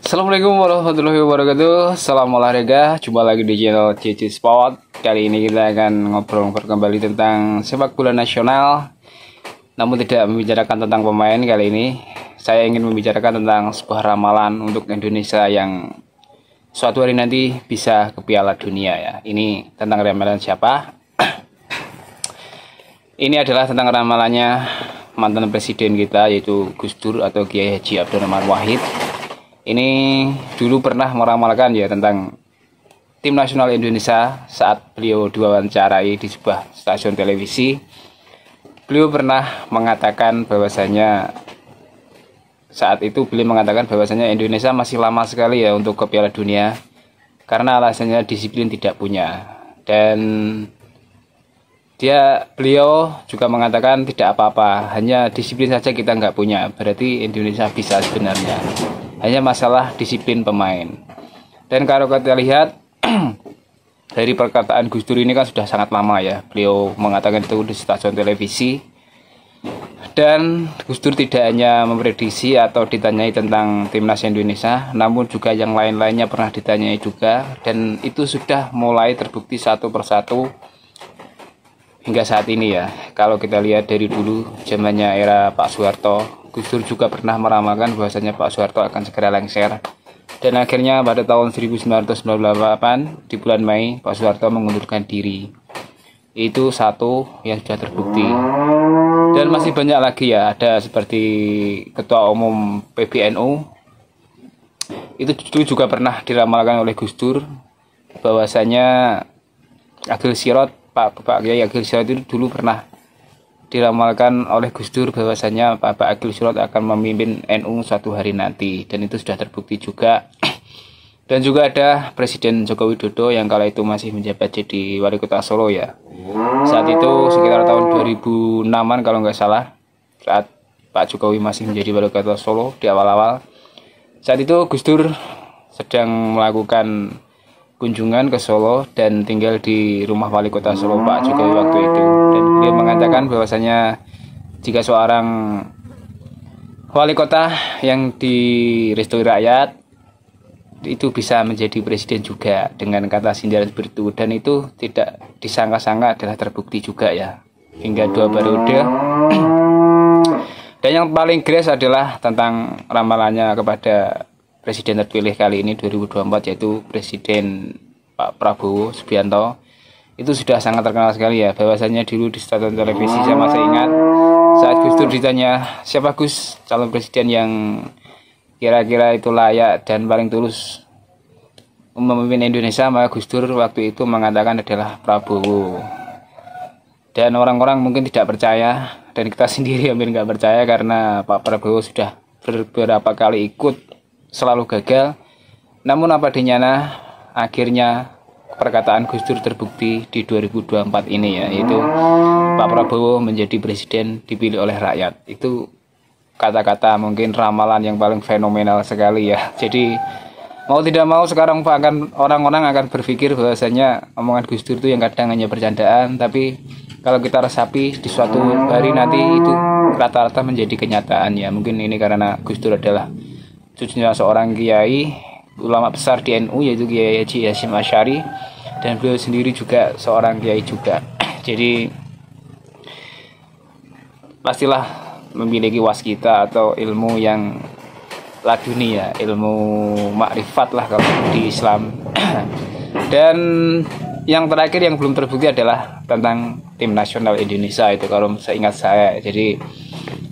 Assalamualaikum warahmatullahi wabarakatuh. Salam olahraga. Jumpa lagi di channel CC Sport. Kali ini kita akan ngobrol kembali tentang sepak bola nasional, namun tidak membicarakan tentang pemain. Kali ini saya ingin membicarakan tentang sebuah ramalan untuk Indonesia yang suatu hari nanti bisa ke Piala Dunia ya. Ini tentang ramalan siapa? Ini adalah tentang ramalannya mantan presiden kita, yaitu Gus Dur atau Kiai Haji Abdurrahman Wahid. Ini dulu pernah meramalkan ya tentang tim nasional Indonesia saat beliau diwawancarai di sebuah stasiun televisi. Beliau pernah mengatakan bahwasanya saat itu beliau mengatakan bahwasanya Indonesia masih lama sekali ya untuk ke Piala Dunia karena alasannya disiplin tidak punya. Dan beliau juga mengatakan tidak apa-apa, hanya disiplin saja kita nggak punya, berarti Indonesia bisa sebenarnya. Hanya masalah disiplin pemain. Dan kalau kita lihat dari perkataan Gus Dur ini kan sudah sangat lama ya beliau mengatakan itu di stasiun televisi. Dan Gus Dur tidak hanya memprediksi atau ditanyai tentang timnas Indonesia, namun juga yang lain-lainnya pernah ditanyai juga. Dan itu sudah mulai terbukti satu persatu hingga saat ini ya. Kalau kita lihat dari dulu zamannya era Pak Soeharto, Gus Dur juga pernah meramalkan bahwasanya Pak Soeharto akan segera lengser. Dan akhirnya pada tahun 1998 di bulan Mei Pak Soeharto mengundurkan diri. Itu satu yang sudah terbukti. Dan masih banyak lagi ya, ada seperti Ketua Umum PBNU. Itu juga pernah diramalkan oleh Gus Dur bahwasanya Agil Sirot, Pak Kiai Agil Sirot itu dulu pernah diramalkan oleh Gus Dur bahwasanya Pak Agil Sirot akan memimpin NU suatu hari nanti, dan itu sudah terbukti juga. Dan juga ada Presiden Joko Widodo yang kala itu masih menjabat jadi wali kota Solo ya. Saat itu sekitar tahun 2006-an kalau nggak salah, saat Pak Jokowi masih menjadi wali kota Solo di awal-awal. Saat itu Gus Dur sedang melakukan kunjungan ke Solo dan tinggal di rumah wali kota Solo Pak Jokowi waktu itu. Dan beliau mengatakan bahwasanya jika seorang wali kota yang direstui rakyat itu bisa menjadi presiden juga dengan kata sindiran seperti itu, dan itu tidak disangka-sangka adalah terbukti juga ya hingga 2 periode. Dan yang paling grace adalah tentang ramalannya kepada presiden terpilih kali ini 2024, yaitu Presiden Pak Prabowo Subianto. Itu sudah sangat terkenal sekali ya bahwasanya dulu di stasiun televisi saya masih ingat saat Gus Dur ditanya siapa Gus calon presiden yang kira-kira itu layak dan paling tulus memimpin Indonesia, maka Gus Dur waktu itu mengatakan adalah Prabowo. Dan orang-orang mungkin tidak percaya, dan kita sendiri hampir nggak percaya karena Pak Prabowo sudah beberapa kali ikut selalu gagal. Namun apa dinyana, akhirnya perkataan Gus Dur terbukti di 2024 ini ya, yaitu Pak Prabowo menjadi presiden dipilih oleh rakyat. Itu kata-kata mungkin ramalan yang paling fenomenal sekali ya. Jadi mau tidak mau sekarang orang-orang akan berpikir bahwasanya omongan Gus Dur itu yang kadang hanya bercandaan, tapi kalau kita resapi di suatu hari nanti itu rata-rata menjadi kenyataan ya. Mungkin ini karena Gus Dur adalah cucunya seorang kiai ulama besar di NU, yaitu Kiai Haji Hasyim Asy'ari, dan beliau sendiri juga seorang kiai juga. Jadi pastilah memiliki waskita atau ilmu yang laduni ya, ilmu makrifat lah kalau di Islam. Dan yang terakhir yang belum terbukti adalah tentang tim nasional Indonesia itu kalau seingat saya. Jadi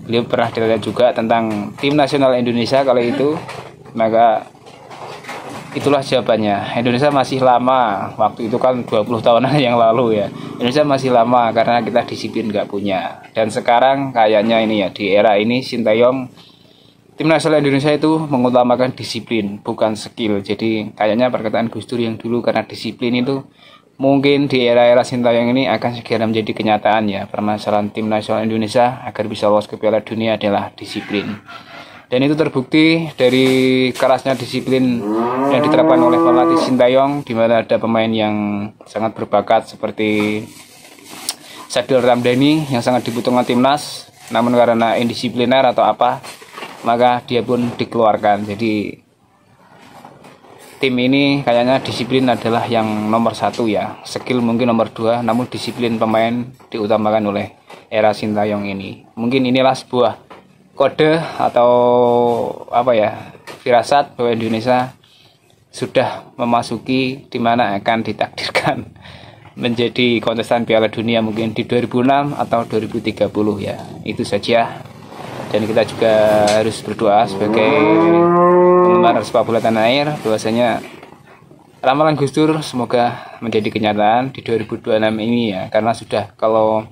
beliau pernah ditanya juga tentang tim nasional Indonesia kalau itu, maka itulah jawabannya. Indonesia masih lama, waktu itu kan 20 tahunan yang lalu ya. Indonesia masih lama karena kita disiplin nggak punya. Dan sekarang kayaknya ini ya, di era ini Sintayong, tim nasional Indonesia itu mengutamakan disiplin bukan skill. Jadi kayaknya perkataan Gus Dur yang dulu karena disiplin itu mungkin di era-era Sintayong ini akan segera menjadi kenyataan ya. Permasalahan tim nasional Indonesia agar bisa lolos ke Piala Dunia adalah disiplin. Dan itu terbukti dari kerasnya disiplin yang diterapkan oleh pelatih Sintayong, di mana ada pemain yang sangat berbakat seperti Sadil Ramdhani yang sangat dibutuhkan timnas, namun karena indisipliner atau apa, maka dia pun dikeluarkan. Jadi tim ini kayaknya disiplin adalah yang nomor satu ya, skill mungkin nomor dua, namun disiplin pemain diutamakan oleh era Sintayong ini. Mungkin inilah sebuah kode atau apa ya, firasat bahwa Indonesia sudah memasuki dimana akan ditakdirkan menjadi kontestan Piala Dunia mungkin di 2006 atau 2030 ya. Itu saja. Dan kita juga harus berdoa sebagai penggemar sepak bola tanah air bahwasanya ramalan Gus Dur semoga menjadi kenyataan di 2026 ini ya. Karena sudah, kalau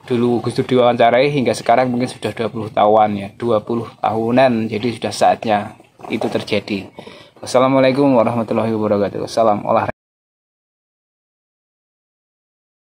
dulu Gus Dur diwawancarai hingga sekarang mungkin sudah 20 tahunan ya, 20 tahunan. Jadi sudah saatnya itu terjadi. Wassalamualaikum warahmatullahi wabarakatuh. Salam olahraga.